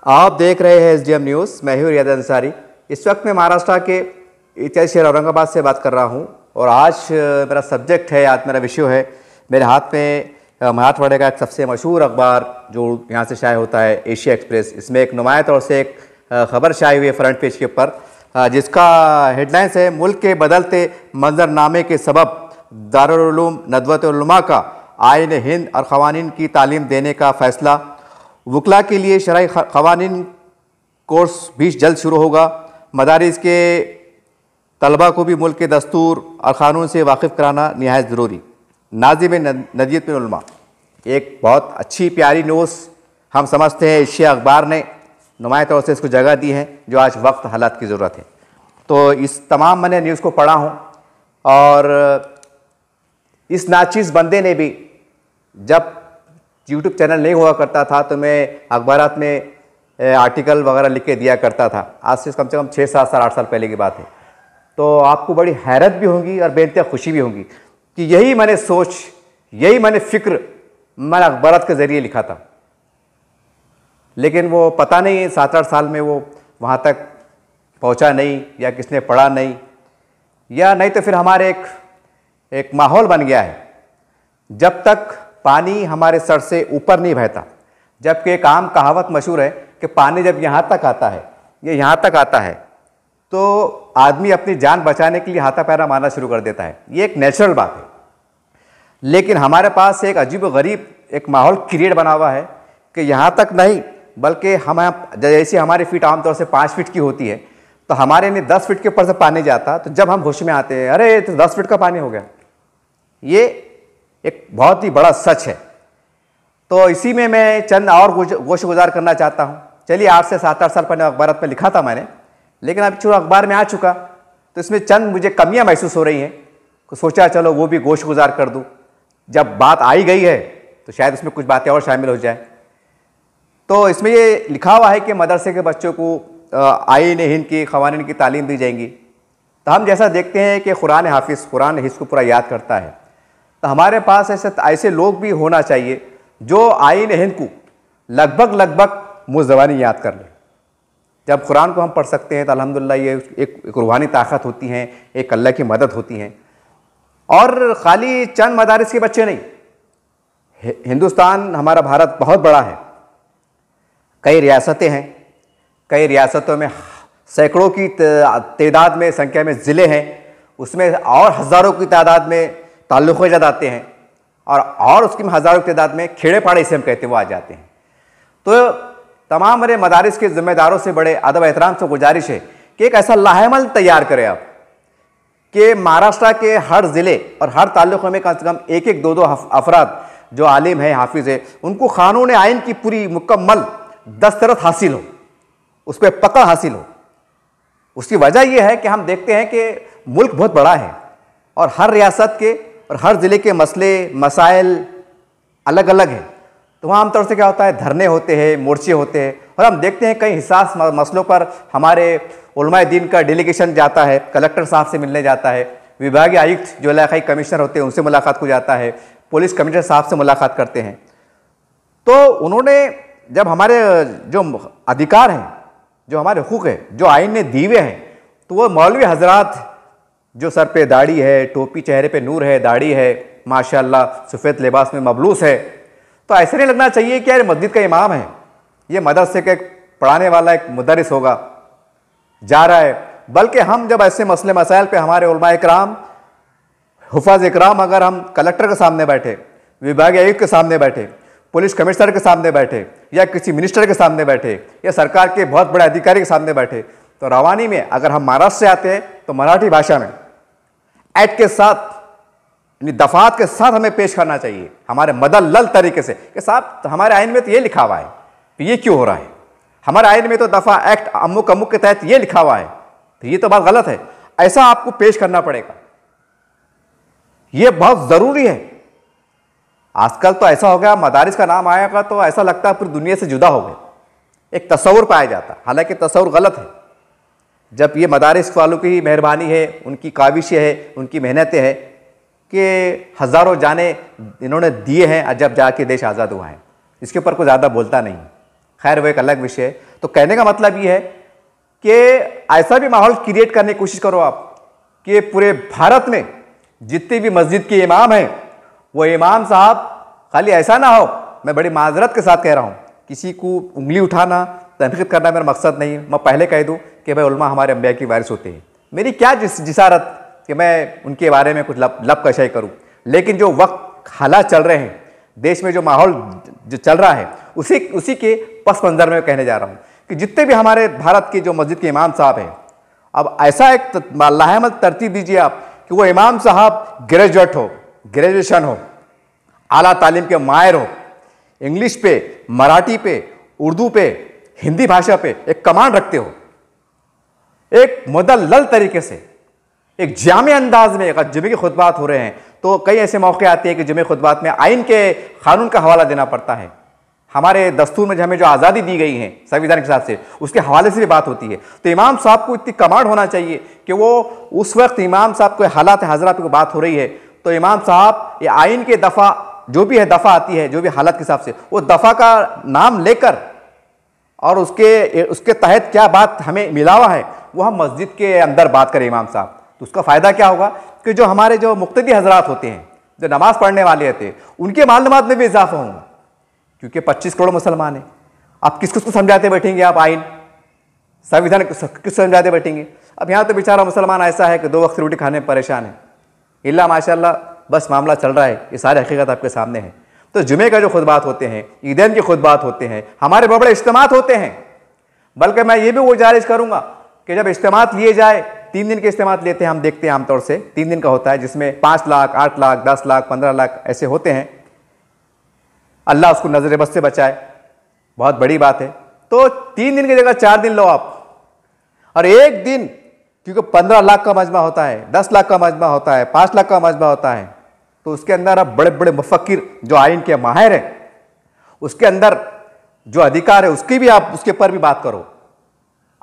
आप देख रहे हैं SDM न्यूज़। मैं हूं रियाद अंसारी। इस वक्त मैं महाराष्ट्र के ऐतिहासिक शहर औरंगाबाद से बात कर रहा हूं और आज मेरा सब्जेक्ट है, आज मेरा विषय है, मेरे हाथ में मराठवाड़े का एक सबसे मशहूर अखबार जो यहाँ से शाये होता है, एशिया एक्सप्रेस। इसमें एक नुमाया तौर से एक खबर शाये हुई है फ्रंट पेज के ऊपर, जिसका हेडलाइंस है, मुल्क के बदलते मंजरनामे के सबब दारुल उलूम नदवत उलमा का आईन हिंद और क़वानीन की तालीम देने का फ़ैसला। वकला के लिए शरई क़वानीन कोर्स भी जल्द शुरू होगा। मदारिस के तलबा को भी मुल्क के दस्तूर और क़ानून से वाकिफ़ कराना निहायत ज़रूरी। नाज़िम नदीयत बिन उलमा, एक बहुत अच्छी प्यारी न्यूज़ हम समझते हैं एशिया अखबार ने नुमाया तौर से इसको जगह दी है, जो आज वक्त हालात की ज़रूरत है। तो इस तमाम मैंने न्यूज़ को पढ़ा हूँ और इस नाचीज़ बंदे ने भी, जब यूट्यूब चैनल नहीं हुआ करता था तो मैं अखबारात में आर्टिकल वगैरह लिख के दिया करता था। आज से कम 6, 7 साल 8 साल पहले की बात है। तो आपको बड़ी हैरत भी होगी और बेइंतहा खुशी भी होगी कि यही मैंने सोच, यही मैंने फ़िक्र मैंने अखबारात के ज़रिए लिखा था, लेकिन वो पता नहीं 7-8 साल में वो वहाँ तक पहुँचा नहीं, या किसने पढ़ा नहीं, या नहीं तो फिर हमारे एक माहौल बन गया है, जब तक पानी हमारे सर से ऊपर नहीं बहता। जबकि एक आम कहावत मशहूर है कि पानी जब यहाँ तक आता है, ये यहाँ तक आता है, तो आदमी अपनी जान बचाने के लिए हाथा पैरा मारना शुरू कर देता है। ये एक नेचुरल बात है। लेकिन हमारे पास एक अजीब गरीब एक माहौल क्रिएट बना हुआ है कि यहाँ तक नहीं, बल्कि हम जैसे हमारी फीट आमतौर से 5 फीट की होती है, तो हमारे लिए 10 फीट के ऊपर से पानी जाता, तो जब हम होश में आते हैं, अरे तो 10 फीट का पानी हो गया। ये एक बहुत ही बड़ा सच है। तो इसी में मैं चंद और गोश गुजार करना चाहता हूँ। चलिए, 8 से 7-8 साल पहले अखबारात में लिखा था मैंने, लेकिन अब चूँकि अखबार में आ चुका तो इसमें चंद मुझे कमियाँ महसूस हो रही हैं, तो सोचा चलो वो भी गोश गुजार कर दूँ। जब बात आई गई है तो शायद इसमें कुछ बातें और शामिल हो जाए। तो इसमें ये लिखा हुआ है कि मदरसे के बच्चों को आईन हिंद की क़वानीन की तालीम दी जाएंगी। तो हम जैसा देखते हैं कि कुरान हाफिज़ कुरान हिस्स को पूरा याद करता है, तो हमारे पास ऐसे लोग भी होना चाहिए जो आईन हिंद को लगभग मुँह ज़बानी याद कर लें। जब कुरान को हम पढ़ सकते हैं तो अल्हम्दुलिल्लाह ये एक रूहानी ताकत होती है, एक अल्लाह की मदद होती है। और ख़ाली चंद मदारिस के बच्चे नहीं, हिंदुस्तान हमारा भारत बहुत बड़ा है, कई रियासतें हैं, कई रियासतों में सैकड़ों की तादाद में संख्या में ज़िले हैं, उसमें और हज़ारों की तादाद में ताल्लुक़ जात आते हैं, और उसकी हज़ारों की तादाद में खेड़े पाड़े इसे हम कहते हैं वो आ जाते हैं। तो तमाम मेरे मदारिस के ज़िम्मेदारों से बड़े अदब एहतराम से गुजारिश है कि एक ऐसा लाहेमल तैयार करें आप कि महाराष्ट्र के हर ज़िले और हर ताल्लुक़ में कम से कम 1-1, 2-2 अफराद जो आलिम है, हाफिज़ है, उनको क़ानून आइन की पूरी मुकम्मल दस्तरस हासिल हो, उस पर पकड़ हासिल हो। उसकी वजह यह है कि हम देखते हैं कि मुल्क बहुत बड़ा है और हर रियासत के और हर ज़िले के मसले मसाइल अलग अलग हैं। तो वहाँ आमतौर से क्या होता है, धरने होते हैं, मोर्चे होते हैं, और हम देखते हैं कई हिसास मसलों पर हमारे उलमाए दीन का डेलीगेशन जाता है, कलेक्टर साहब से मिलने जाता है, विभागीय आयुक्त जो इलाकाई कमिश्नर होते हैं उनसे मुलाकात को जाता है, पुलिस कमिश्नर साहब से मुलाकात करते हैं। तो उन्होंने जब हमारे जो अधिकार हैं, जो हमारे हुकूक है, जो आइन ने दीवे हैं, तो वो मौलवी हजरात जो सर पे दाढ़ी है, टोपी, चेहरे पे नूर है, दाढ़ी है, माशाअल्लाह सफ़ेद लिबास में मबलूस है, तो ऐसे नहीं लगना चाहिए कि यार मस्जिद का इमाम है, ये मदरसे के पढ़ाने वाला एक मुदर्रिस होगा जा रहा है। बल्कि हम जब ऐसे मसले मसाइल पे हमारे उलमा इकराम, हुफ़ाज़ इकराम, अगर हम कलेक्टर के सामने बैठे, विभागीय आयुक्त के सामने बैठे, पुलिस कमिश्नर के सामने बैठे, या किसी मिनिस्टर के सामने बैठे, या सरकार के बहुत बड़े अधिकारी के सामने बैठे, तो रवानी में अगर हम महाराष्ट्र से आते हैं तो मराठी भाषा में एक्ट के साथ, यानी दफात के साथ हमें पेश करना चाहिए, हमारे मदल्लल तरीके से कि साहब हमारे आइन में तो ये लिखा हुआ है, तो ये क्यों हो रहा है, हमारे आइन में तो दफ़ा एक्ट अमुक अमुक के तहत ये लिखा हुआ है, तो ये तो बात गलत है। ऐसा आपको पेश करना पड़ेगा, ये बहुत ज़रूरी है। आजकल तो ऐसा हो गया, मदारिस का नाम आएगा तो ऐसा लगता है पूरी दुनिया से जुदा हो गए, एक तस्वुर पाया जाता, हालांकि तस्वुर गलत है। जब ये मदारिस वालों की मेहरबानी है, उनकी काविशें है, उनकी मेहनतें हैं कि हज़ारों जाने इन्होंने दिए हैं जब जाके देश आज़ाद हुआ है, इसके ऊपर कोई ज़्यादा बोलता नहीं। खैर वो एक अलग विषय है। तो कहने का मतलब ये है कि ऐसा भी माहौल क्रिएट करने की कोशिश करो आप कि पूरे भारत में जितने भी मस्जिद के इमाम हैं, वो इमाम साहब खाली ऐसा ना हो, मैं बड़ी माजरत के साथ कह रहा हूँ, किसी को उंगली उठाना, तनकीद करना मेरा मकसद नहीं है। मैं पहले कह दूँ कि भाई उलमा हमारे अंबिया की वारिस होते हैं, मेरी क्या जिसारत कि मैं उनके बारे में कुछ लब कशाई करूँ। लेकिन जो वक्त हालात चल रहे हैं, देश में जो माहौल जो चल रहा है, उसी के पस मंज़र में कहने जा रहा हूँ कि जितने भी हमारे भारत के जो मस्जिद के इमाम साहब हैं, अब ऐसा एक लाहेमल तरतीब दीजिए आप कि वो इमाम साहब ग्रेजुएट हो, ग्रेजुएशन हो, आला तालीम के माहिर हो, इंग्लिश पे, मराठी पे, उर्दू पे, हिंदी भाषा पे एक कमांड रखते हो, एक मुदल्लल तरीके से, एक जामे अंदाज में। अगर जुमे की खुतबात हो रहे हैं तो कई ऐसे मौके आते हैं कि जुमे खुतबात में आइन के कानून का हवाला देना पड़ता है, हमारे दस्तूर में हमें जो आज़ादी दी गई है संविधान के हिसाब से, उसके हवाले से भी बात होती है। तो इमाम साहब को इतनी कमांड होना चाहिए कि वो उस वक्त इमाम साहब को हालात हाजरा पे बात हो रही है तो इमाम साहब ये आइन के दफ़ा जो भी है, दफ़ा आती है जो भी हालत के हिसाब से, वो दफ़ा का नाम लेकर और उसके तहत क्या बात हमें मिला हुआ है वो हम मस्जिद के अंदर बात करें इमाम साहब। तो उसका फ़ायदा क्या होगा कि जो हमारे जो मुक्तदी हजरात होते हैं, जो नमाज़ पढ़ने वाले होते हैं, उनके मालूमात में भी इजाफा होगा, क्योंकि 25 करोड़ मुसलमान हैं। आप किसको समझाते बैठेंगे, आप आइन संविधान किस समझाते बैठेंगे। अब यहाँ तो बेचारा मुसलमान ऐसा है कि 2 वक्त रोटी खाने में परेशान है, इल्ला माशाल्लाह बस मामला चल रहा है। ये सारी हकीकत आपके सामने है। तो जुमे का जो खुतबात होते हैं, ईदैन के खुतबात होते हैं, हमारे बड़े बड़े इज्तिमात होते हैं। बल्कि मैं ये भी गुजारिश करूँगा कि जब इज्तिमात लिए जाए, 3 दिन के इज्तिमात लेते हैं, हम देखते हैं आमतौर से 3 दिन का होता है, जिसमें 5 लाख, 8 लाख, 10 लाख, 15 लाख ऐसे होते हैं। अल्लाह उसको नजर बस से बचाए, बहुत बड़ी बात है। तो 3 दिन की जगह 4 दिन लो आप, और एक दिन, क्योंकि 15 लाख का मजमा होता है, 10 लाख का मजमा होता है, 5 लाख का मजमा होता है, तो उसके अंदर आप बड़े बड़े मुफक्किर जो आइन के माहिर हैं, उसके अंदर जो अधिकार है उसकी भी आप उसके ऊपर भी बात करो,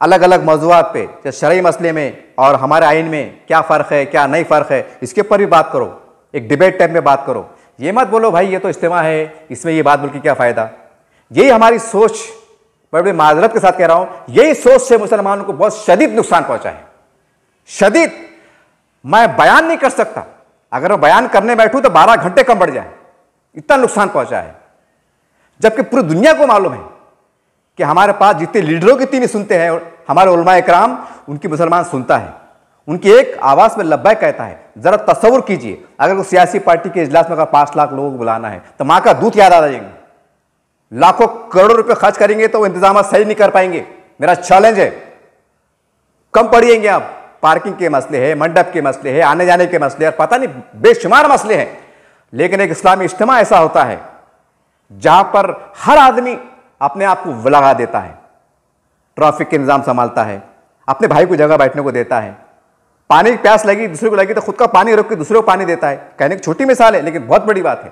अलग अलग मौज़ूआत पे, जैसे शरई मसले में और हमारे आइन में क्या फ़र्क है, क्या नहीं फ़र्क है, इसके ऊपर भी बात करो, एक डिबेट टाइप में बात करो। ये मत बोलो भाई ये तो इज्तिमा है, इसमें ये बात बोल के क्या फ़ायदा। यही हमारी सोच, बड़ी माजरत के साथ कह रहा हूँ, यही सोच से मुसलमानों को बहुत शदीद नुकसान पहुँचा है। शदीद मैं बयान नहीं कर सकता, अगर मैं बयान करने बैठूँ तो 12 घंटे कम बढ़ जाए, इतना नुकसान पहुँचा है। जबकि पूरी दुनिया को मालूम है कि हमारे पास जितने लीडरों की तीन सुनते हैं, हमारे उलमा इकराम उनकी मुसलमान सुनता है, उनकी एक आवाज़ में लब्बैक कहता है। ज़रा तस्वुर कीजिए, अगर कोई सियासी पार्टी के इजलास में अगर 5 लाख लोगों को बुलाना है तो माँ का दूध याद आ जाएंगे, लाखों करोड़ों रुपए खर्च करेंगे तो वो इंतजाम सही नहीं कर पाएंगे। मेरा चैलेंज है, कम पढ़िएंगे आप, पार्किंग के मसले हैं, मंडप के मसले हैं, आने जाने के मसले हैं, पता नहीं बेशुमार मसले हैं। लेकिन एक इस्लामी इज्तिमा ऐसा होता है जहां पर हर आदमी अपने आप को लगा देता है, ट्रैफिक के निज़ाम संभालता है, अपने भाई को जगह बैठने को देता है, पानी की प्यास लगी दूसरे को लगी तो खुद का पानी रोक के दूसरे को पानी देता है। कहने की छोटी मिसाल है लेकिन बहुत बड़ी बात है।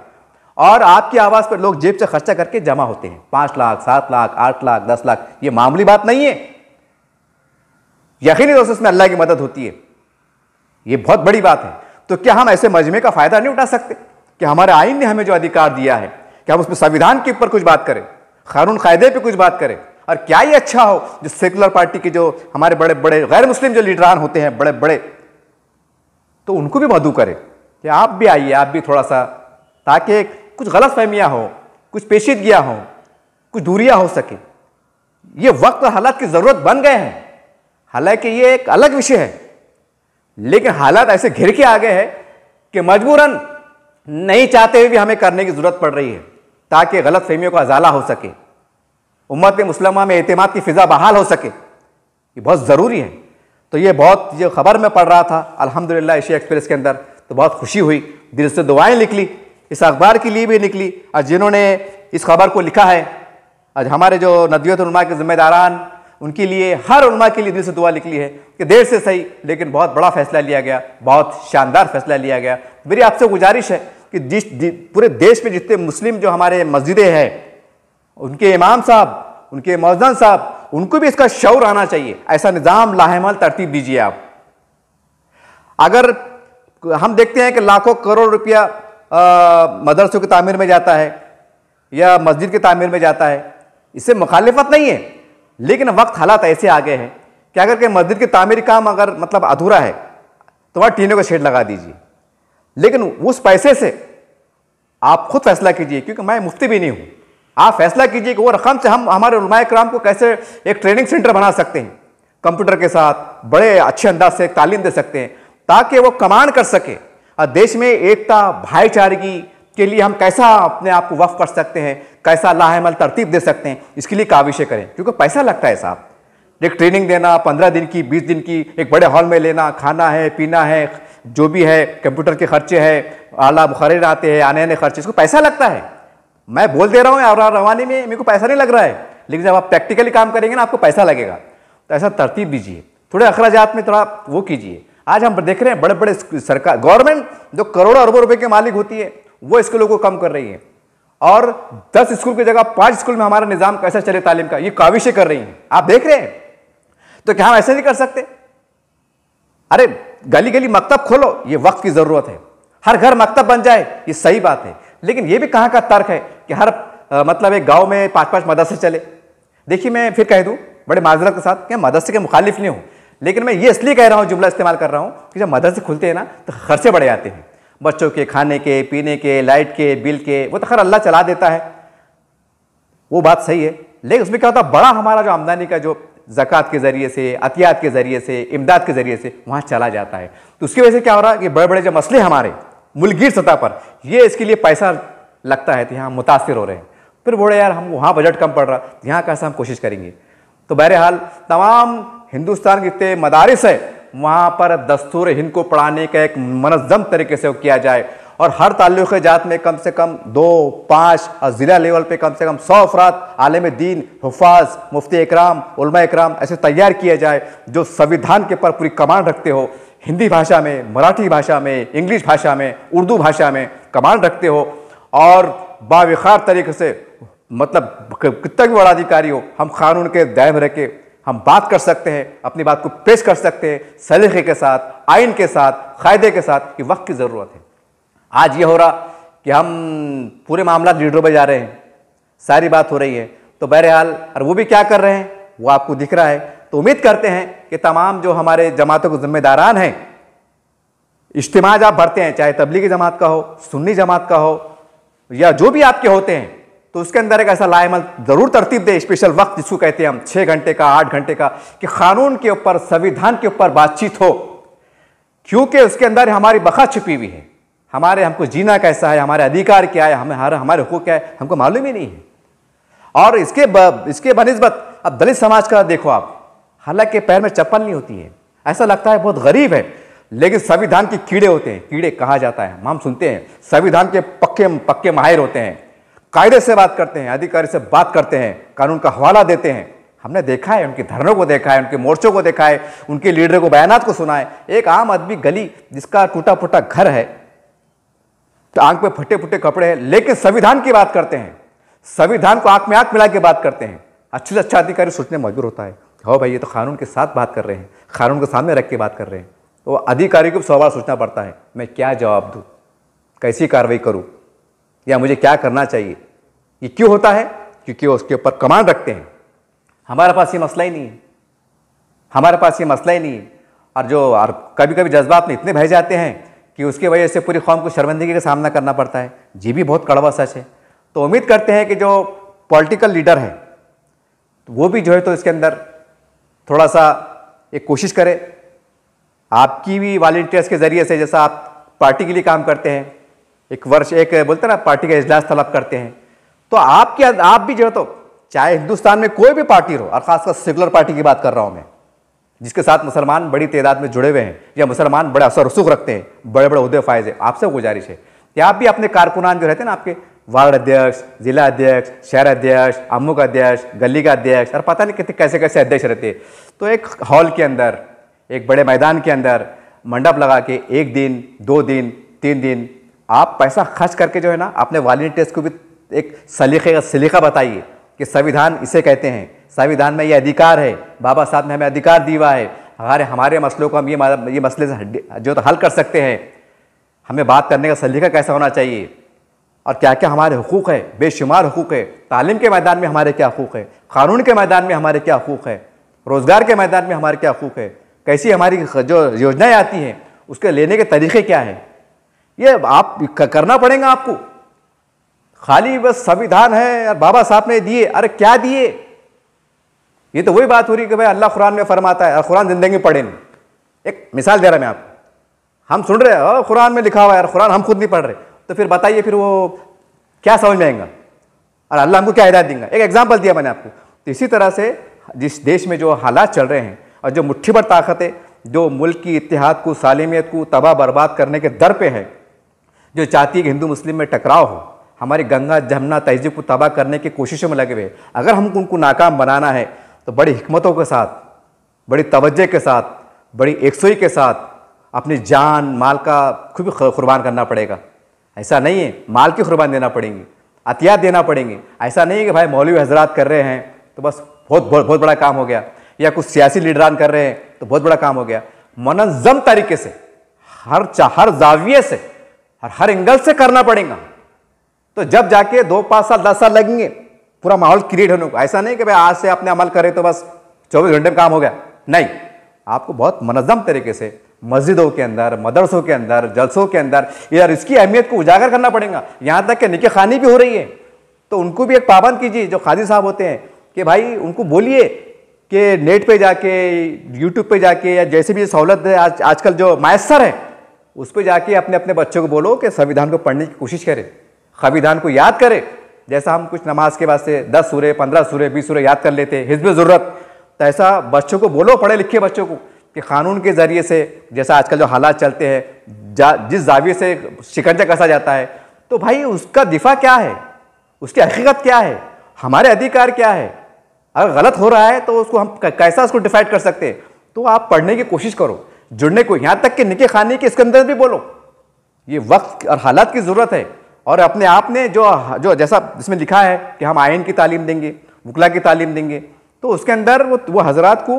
और आपकी आवाज़ पर लोग जेब से खर्चा करके जमा होते हैं, 5 लाख, 7 लाख, 8 लाख, 10 लाख, ये मामूली बात नहीं है। यकीनी तौर से उसमें अल्लाह की मदद होती है, ये बहुत बड़ी बात है। तो क्या हम ऐसे मजमे का फ़ायदा नहीं उठा सकते कि हमारे आइन ने हमें जो अधिकार दिया है कि हम उसमें संविधान के ऊपर कुछ बात करें, कानून कायदे पे कुछ बात करें। और क्या ये अच्छा हो जो सेकुलर पार्टी के जो हमारे बड़े बड़े गैर मुस्लिम जो लीडरान होते हैं बड़े बड़े, तो उनको भी मदऊ करें कि आप भी आइए, आप भी थोड़ा सा, ताकि कुछ गलत फहमियाँ हो, कुछ पेचीदगियाँ हो, कुछ दूरियाँ हो सके। ये वक्त और हालात की ज़रूरत बन गए हैं, हालांकि ये एक अलग विषय है, लेकिन हालात ऐसे घिर के आ गए हैं कि मजबूरन नहीं चाहते हुए भी हमें करने की ज़रूरत पड़ रही है ताकि गलत फहमियों का अजाला हो सके, उम्मत मुस्लिमा में एतमाद की फ़िज़ा बहाल हो सके। ये बहुत ज़रूरी है। तो ये बहुत, जो खबर में पढ़ रहा था अल्हम्दुलिल्लाह एशिया एक्सप्रेस के अंदर, तो बहुत खुशी हुई, दिल से दुआएं निकली, इस अखबार के लिए भी निकली, और जिन्होंने इस खबर को लिखा है, आज हमारे जो नदवियत उलमा के ज़िम्मेदारान, उनके लिए, हर उलमा के लिए दिल से दुआ निकली है कि देर से सही लेकिन बहुत बड़ा फैसला लिया गया, बहुत शानदार फैसला लिया गया। मेरी आपसे गुजारिश है कि पूरे देश में जितने मुस्लिम जो हमारे मस्जिदें हैं, उनके इमाम साहब, उनके मौज़न साहब, उनको भी इसका शऊर आना चाहिए। ऐसा निज़ाम लाहेमल तरतीब दीजिए आप। अगर हम देखते हैं कि लाखों करोड़ रुपया मदरसों की तामीर में जाता है या मस्जिद की तामीर में जाता है, इससे मुखालिफत नहीं है, लेकिन वक्त हालात ऐसे आ गए हैं कि अगर के मस्जिद की तामीरी काम अगर मतलब अधूरा है तो वहाँ टीने का शेड लगा दीजिए, लेकिन उस पैसे से आप खुद फैसला कीजिए, क्योंकि मैं मुफ्ती भी नहीं हूँ। आप फैसला कीजिए कि वो रकम से हम हमारे उलमाए किराम को कैसे एक ट्रेनिंग सेंटर बना सकते हैं, कंप्यूटर के साथ बड़े अच्छे अंदाज से तालीम दे सकते हैं ताकि वो कमांड कर सके। और देश में एकता भाईचारगी के लिए हम कैसा अपने आप को वक्फ कर सकते हैं, कैसा लाहेमल तरतीब दे सकते हैं, इसके लिए काविशें करें, क्योंकि पैसा लगता है साहब। एक ट्रेनिंग देना 15 दिन की 20 दिन की, एक बड़े हॉल में लेना, खाना है पीना है, जो भी है, कंप्यूटर के खर्चे हैं, आला मुखर्रिर आते हैं, आने खर्चे, इसको पैसा लगता है। मैं बोल दे रहा हूँ और रवानी में मेरे को पैसा नहीं लग रहा है, लेकिन जब आप प्रैक्टिकली काम करेंगे ना आपको पैसा लगेगा। तो ऐसा तरतीब दीजिए, थोड़े अखराजात में थोड़ा वो कीजिए। आज हम देख रहे हैं बड़े बड़े सरकार गवर्नमेंट जो करोड़ों अरबों रुपए के मालिक होती है वो स्कूलों को कम कर रही है, और 10 स्कूल की जगह 5 स्कूल में हमारा निजाम कैसा चले तालीम का, ये काविशें कर रही हैं। आप देख रहे हैं, तो क्या हम ऐसे नहीं कर सकते? अरे गली गली मकतब खोलो, ये वक्त की जरूरत है। हर घर मकतब बन जाए, ये सही बात है, लेकिन ये भी कहाँ का तर्क है कि हर मतलब एक गांव में 5-5 मदरसे चले। देखिए मैं फिर कह दूं बड़े माजरत के साथ कि मदरसे के मुखालिफ नहीं हूं, लेकिन मैं ये इसलिए कह रहा हूं, जुमला इस्तेमाल कर रहा हूं कि जब मदरसे खुलते हैं ना तो खर्चे बढ़े जाते हैं, बच्चों के खाने के, पीने के, लाइट के बिल के, वो तो खैर अल्लाह चला देता है, वो बात सही है। लेकिन उसमें क्या होता है, बड़ा हमारा जो आमदनी का जो ज़कात के ज़रिए से, अतियात के ज़रिए से, इमदाद के ज़रिए से वहाँ चला जाता है। तो उसकी वजह से क्या हो रहा है कि बड़े बड़े जो मसले हमारे मुल्कीर सतह पर, ये इसके लिए पैसा लगता है तो यहाँ मुतासिर हो रहे हैं। फिर बोले यार हम वहाँ बजट कम पड़ रहा, यहाँ कैसे हम कोशिश करेंगे। तो बहरहाल तमाम हिंदुस्तान के जितने मदारिस है वहाँ पर दस्तूर हिंद को पढ़ाने का एक मनज़्ज़म तरीके से किया जाए, और हर ताल्लुक़ जात में कम से कम 2-5 और ज़िला लेवल पे कम से कम 100 अफराद आलिम दीन, हुफ़ाज़, मुफ्ती इकराम, उलमा इकराम ऐसे तैयार किया जाए जो संविधान के ऊपर पूरी कमांड रखते हो, हिंदी भाषा में, मराठी भाषा में, इंग्लिश भाषा में, उर्दू भाषा में कमांड रखते हो, और बावखार तरीके से मतलब कितना भी बड़ा अधिकारी हो, हम कानून के दायरे में रह के हम बात कर सकते हैं, अपनी बात को पेश कर सकते हैं सलीके के साथ, आइन के साथ, कायदे के साथ। ये वक्त की ज़रूरत है। आज ये हो रहा कि हम पूरे मामला लीडरों में जा रहे हैं, सारी बात हो रही है, तो बहरहाल और वो भी क्या कर रहे हैं वो आपको दिख रहा है। तो उम्मीद करते हैं कि तमाम जो हमारे जमातों के जिम्मेदारान हैं, इज्तिमा आप भरते हैं, चाहे तबलीगी जमात का हो, सुन्नी जमात का हो, या जो भी आपके होते हैं, तो उसके अंदर एक ऐसा लाएमल जरूर तरतीब दे, स्पेशल वक्त जिसको कहते हैं हम 6 घंटे का, 8 घंटे का, कि कानून के ऊपर, संविधान के ऊपर बातचीत हो, क्योंकि उसके अंदर हमारी बका छुपी हुई है। हमारे हमको जीना कैसा है, हमारे अधिकार क्या है, हमारे हुकूक क्या है, हमको मालूम ही नहीं है। और इसके बनिस्बत अब दलित समाज का देखो आप, हालांकि पैर में चप्पल नहीं होती है, ऐसा लगता है बहुत गरीब है, लेकिन संविधान के कीड़े होते हैं, कीड़े कहा जाता है, हम सुनते हैं संविधान के पक्के माहिर होते हैं, कायदे से बात करते हैं, अधिकारी से बात करते हैं, कानून का हवाला देते हैं। हमने देखा है, उनके धरनों को देखा है, उनके मोर्चों को देखा है, उनके लीडरों को बयानात को सुना है। एक आम आदमी गली जिसका टूटा फूटा घर है, तो आंख पे फटे फुटे कपड़े हैं, लेकिन संविधान की बात करते हैं, संविधान को आंख में आंख मिला के बात करते हैं। अच्छे से अच्छा अधिकारी सोचने में मजबूर होता है, हो भाई ये तो कानून के साथ बात कर रहे हैं, कानून को सामने रख के बात कर रहे हैं। तो अधिकारी को 100 बार सोचना पड़ता है, मैं क्या जवाब दूँ, कैसी कार्रवाई करूँ, या मुझे क्या करना चाहिए। ये क्यों होता है? क्योंकि वो उसके ऊपर कमांड रखते हैं। हमारे पास ये मसला ही नहीं है, हमारे पास ये मसला ही नहीं है। और कभी कभी जज्बात में इतने बह जाते हैं कि उसकी वजह से पूरी कौम को शर्मिंदगी का सामना करना पड़ता है। जी भी बहुत कड़वा सच है। तो उम्मीद करते हैं कि जो पॉलिटिकल लीडर है तो वो भी जो है तो इसके अंदर थोड़ा सा एक कोशिश करे, आपकी भी वॉलंटियर्स के ज़रिए से, जैसा आप पार्टी के लिए काम करते हैं, एक बोलते हैं ना पार्टी का इजलास तलब करते हैं, तो आप भी जो है तो चाहे हिंदुस्तान में कोई भी पार्टी हो, और खासकर सेकुलर पार्टी की बात कर रहा हूं मैं, जिसके साथ मुसलमान बड़ी तादाद में जुड़े हुए हैं या मुसलमान बड़े असर रसूख रखते हैं, बड़े बड़े उहदे फायदे, आपसे गुजारिश है कि आप भी अपने कारकुनान जो रहते हैं ना, आपके वार्ड अध्यक्ष, जिला अध्यक्ष, शहर अध्यक्ष, अम्मू का अध्यक्ष, गली का अध्यक्ष, और पता नहीं कितने कैसे कैसे अध्यक्ष रहते हैं, तो एक हॉल के अंदर, एक बड़े मैदान के अंदर मंडप लगा के 1 दिन, 2 दिन, 3 दिन आप पैसा खर्च करके जो है ना, अपने वॉलंटियर्स को भी एक सलीका बताइए कि संविधान इसे कहते हैं, संविधान में ये अधिकार है, बाबा साहब ने हमें अधिकार दिया है, हमारे मसलों को हम ये मसले से जो तो हल कर सकते हैं, हमें बात करने का सलीका कैसा होना चाहिए। और क्या क्या हमारे हुकूक़ है, बेशुमार हुकूक़ है। तालीम के मैदान में हमारे क्या हुकूक़ है, कानून के मैदान में हमारे क्या हुकूक़ है, रोज़गार के मैदान में हमारे क्या हुकूक़ है, कैसी हमारी जो योजनाएं आती हैं उसके लेने के तरीक़े क्या हैं, ये आप करना पड़ेगा आपको। खाली बस संविधान है और बाबा साहब ने दिए, अरे क्या दिए? ये तो वही बात हो रही कि भाई अल्लाह कुरान में फरमाता है और कुरान ज़िंदगी में पढ़े नहीं। एक मिसाल दे रहा मैं आपको, हम सुन रहे हैं कुरान में लिखा हुआ है, कुरान हम खुद नहीं पढ़ रहे, तो फिर बताइए फिर वो क्या समझ में आएगा और अल्लाह हमको क्या हिदायत देंगे? एक एग्जाम्पल दिया मैंने आपको। तो इसी तरह से जिस देश में जो हालात चल रहे हैं और जो मुट्ठी भर ताकतें जो मुल्क की इत्तेहाद को, सालिमियत को तबाह बर्बाद करने के दर पे है, जो चाहती है कि हिंदू मुस्लिम में टकराव हो, हमारी गंगा जमुना तहजीब को तबाह करने की कोशिशों में लगे हुए, अगर हमको उनको नाकाम बनाना है तो बड़ी हिकमतों के साथ, बड़ी तवज्जो के साथ, बड़ी एकसुई के साथ अपनी जान माल का खुद कुर्बान करना पड़ेगा। ऐसा नहीं है माल की कुर्बान देना पड़ेंगी, अतियात देना पड़ेंगे। ऐसा नहीं है कि भाई मौलवी हजरात कर रहे हैं तो बस बहुत बड़ा काम हो गया, या कुछ सियासी लीडरान कर रहे हैं तो बहुत बड़ा काम हो गया। मुनज़्ज़म तरीके से हर जाविये से हर एंगल से करना पड़ेगा, तो जब जाके 2, 5 साल 10 साल लगेंगे पूरा माहौल क्रिएट होने को। ऐसा नहीं कि भाई आज से आपने अमल करे तो बस 24 घंटे में काम हो गया, नहीं। आपको बहुत मुनज़्ज़म तरीके से मस्जिदों के अंदर, मदरसों के अंदर, जलसों के अंदर यार इसकी अहमियत को उजागर करना पड़ेगा। यहाँ तक कि निकाह खानी भी हो रही है तो उनको भी एक पाबंद कीजिए, जो काजी साहब होते हैं, कि भाई उनको बोलिए कि नेट पे जाके, यूट्यूब पे जाके, या जैसे भी सहूलत है आजकल जो मैसर है उस पर जाके अपने अपने बच्चों को बोलो कि संविधान को पढ़ने की कोशिश करें, संविधान को याद करें। जैसा हम कुछ नमाज के वास्ते 10 सूरे, 15 सूरे, 20 सूरे याद कर लेते हैं हिज़्ब ज़रूरत, तो ऐसा बच्चों को बोलो, पढ़े लिखे बच्चों को, कि कानून के ज़रिए से जैसा आजकल जो हालात चलते हैं, जिस जाविये से शिकंजा कसा जाता है, तो भाई उसका दिफा क्या है, उसकी हकीकत क्या है, हमारे अधिकार क्या है। अगर गलत हो रहा है तो उसको हम कैसा उसको डिफाइड कर सकते हैं। तो आप पढ़ने की कोशिश करो, जुड़ने को, यहाँ तक कि निकाह खाने के इसके अंदर भी बोलो। ये वक्त और हालात की ज़रूरत है। और अपने आप ने जो जैसा इसमें लिखा है कि हम आइन की तालीम देंगे, वकला की तालीम देंगे, तो उसके अंदर वो हजरात को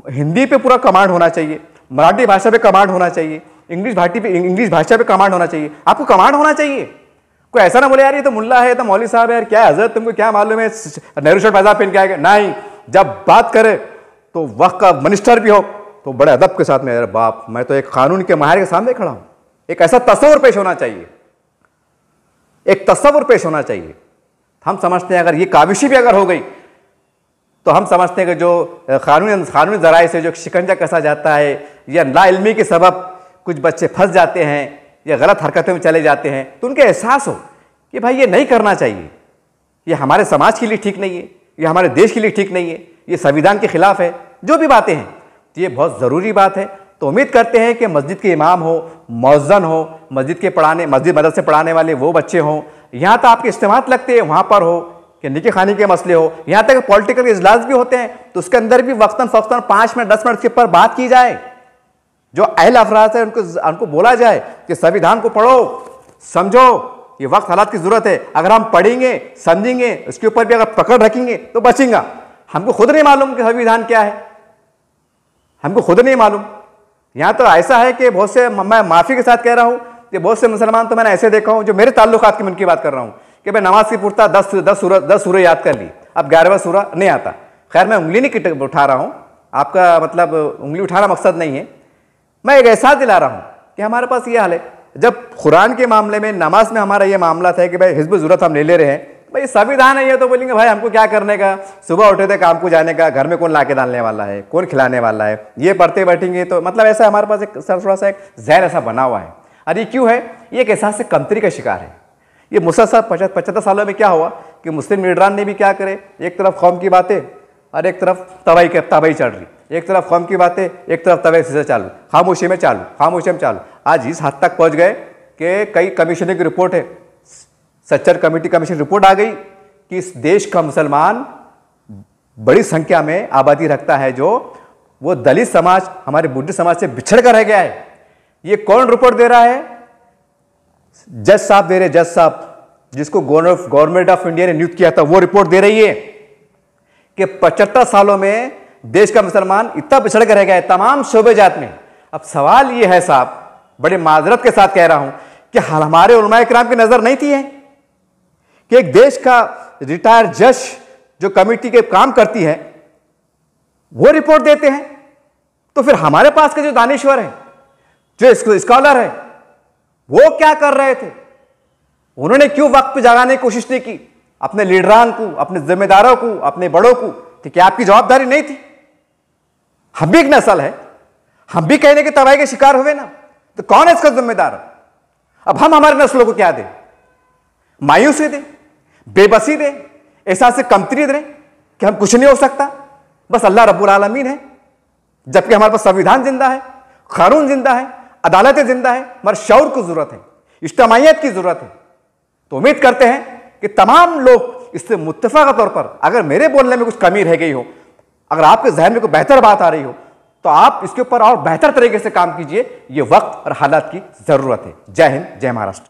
हिंदी पे पूरा कमांड होना चाहिए, मराठी भाषा पे कमांड होना चाहिए, इंग्लिश भाषा पे कमांड होना चाहिए। आपको कमांड होना चाहिए। कोई ऐसा ना बोले यार ये तो मुल्ला है, तो मौलवी साहब है, यार क्या हजरत तुमको क्या मालूम है, नेहरू शर्ट पैजामा पहन के आएगा। नहीं, जब बात करे तो वक्त का मिनिस्टर भी हो तो बड़े अदब के साथ में, अरे बाप मैं तो एक कानून के माहिर के सामने खड़ा हूं, एक ऐसा तस्वुर पेश होना चाहिए, एक तस्वुर पेश होना चाहिए। हम समझते हैं अगर ये काविशी भी अगर हो गई तो हम समझते हैं कि जो कानूनी ज़राए से जो शिकंजा कसा जाता है, या नाइल्मी के सबब कुछ बच्चे फंस जाते हैं या गलत हरकतों में चले जाते हैं, तो उनके एहसास हो कि भाई ये नहीं करना चाहिए, ये हमारे समाज के लिए ठीक नहीं है, ये हमारे देश के लिए ठीक नहीं है, ये संविधान के खिलाफ है, जो भी बातें हैं, तो ये बहुत ज़रूरी बात है। तो उम्मीद करते हैं कि मस्जिद के इमाम हो, मौज़्ज़िन हो, मस्जिद मदरसे पढ़ाने वाले वो बच्चे हों, यहाँ तो आपके इज्तिमात लगते हैं वहाँ पर हो कि निकाह खानी के मसले हो, यहाँ तक पॉलिटिकल इजलास भी होते हैं, तो उसके अंदर भी वक्तन फ़क्तन 5 मिनट 10 मिनट के ऊपर बात की जाए। जो अहल अफराद है उनको बोला जाए कि संविधान को पढ़ो, समझो, ये वक्त हालात की ज़रूरत है। अगर हम पढ़ेंगे, समझेंगे, उसके ऊपर भी अगर पकड़ रखेंगे तो बचेंगे। हमको खुद नहीं मालूम कि संविधान क्या है, हमको खुद नहीं मालूम। यहाँ तो ऐसा है कि बहुत से, मैं माफ़ी के साथ कह रहा हूँ कि बहुत से मुसलमान तो मैंने ऐसे देखा हूँ, जो मेरे ताल्लुकात की मन की बात कर रहा हूँ, कि भाई नमाज की पुरता 10 सूरह याद कर ली, अब 11वां सूरा नहीं आता। खैर मैं उंगली नहीं उठा रहा हूँ, आपका मतलब उंगली उठाना मकसद नहीं है, मैं एक एहसास दिला रहा हूँ कि हमारे पास ये हाल है। जब कुरान के मामले में, नमाज में हमारा ये मामला था कि भाई हिज़्ब ज़रूरत हम ले रहे हैं, भाई संविधान है ये, तो बोलेंगे भाई हमको क्या करने का, सुबह उठे थे काम को जाने का, घर में कौन ला के डालने वाला है, कौन खिलाने वाला है, ये पढ़ते बैठेंगे। तो मतलब ऐसा हमारे पास एक थोड़ा सा एक जहर ऐसा बना हुआ है। और ये क्यों है? ये एक एहसास से कमतरी का शिकार है। ये मुसलसल 75 सालों में क्या हुआ कि मुस्लिम लीडरान ने भी क्या करे, एक तरफ कौम की बातें और एक तरफ तबाही चढ़ रही, एक तरफ कौम की बातें, एक तरफ तबाही से चालू, खामोशी में चालू। आज इस हद तक पहुंच गए कि कई कमीशन की रिपोर्ट है, सच्चर कमेटी कमीशन रिपोर्ट आ गई कि इस देश का मुसलमान बड़ी संख्या में आबादी रखता है, जो वो दलित समाज, हमारे बुद्धिस्ट समाज से बिछड़ कर रह गया है। ये कौन रिपोर्ट दे रहा है? जज साहब दे रहे, जज साहब जिसको गवर्नमेंट ऑफ इंडिया ने नियुक्त किया था, वो रिपोर्ट दे रही है कि 75 सालों में देश का मुसलमान इतना पिछड़ कर रह गया है तमाम शोबे जात में। अब सवाल ये है साहब, बड़े माजरत के साथ कह रहा हूं, कि हमारे उलमाए किराम की नजर नहीं थी है कि एक देश का रिटायर्ड जज जो कमेटी के काम करती है वो रिपोर्ट देते हैं, तो फिर हमारे पास के जो दानिश्वर है, जो स्कॉलर है, वो क्या कर रहे थे? उन्होंने क्यों वक्त पे जगाने की कोशिश नहीं की अपने लीडरान को, अपने जिम्मेदारों को, अपने बड़ों को कि क्या आपकी जवाबदारी नहीं थी? हम भी एक नस्ल है, हम भी कहने के तबाही के शिकार हुए ना, तो कौन है इसका जिम्मेदार? अब हम हमारे नस्लों को क्या दें? मायूसी दें, बेबसी दें, एहसास से कमतरी दें कि हम कुछ नहीं हो सकता, बस अल्लाह रब्बुल आलमीन है, जबकि हमारे पास संविधान जिंदा है, कानून जिंदा है, अदालतें जिंदा है, हमारे शऊर को जरूरत है, इज्तिमाइयत की जरूरत है। तो उम्मीद करते हैं कि तमाम लोग इससे मुत्तफाक तौर पर, अगर मेरे बोलने में कुछ कमी रह गई हो, अगर आपके जहन में कोई बेहतर बात आ रही हो, तो आप इसके ऊपर और बेहतर तरीके से काम कीजिए। ये वक्त और हालात की जरूरत है। जय हिंद, जय महाराष्ट्र।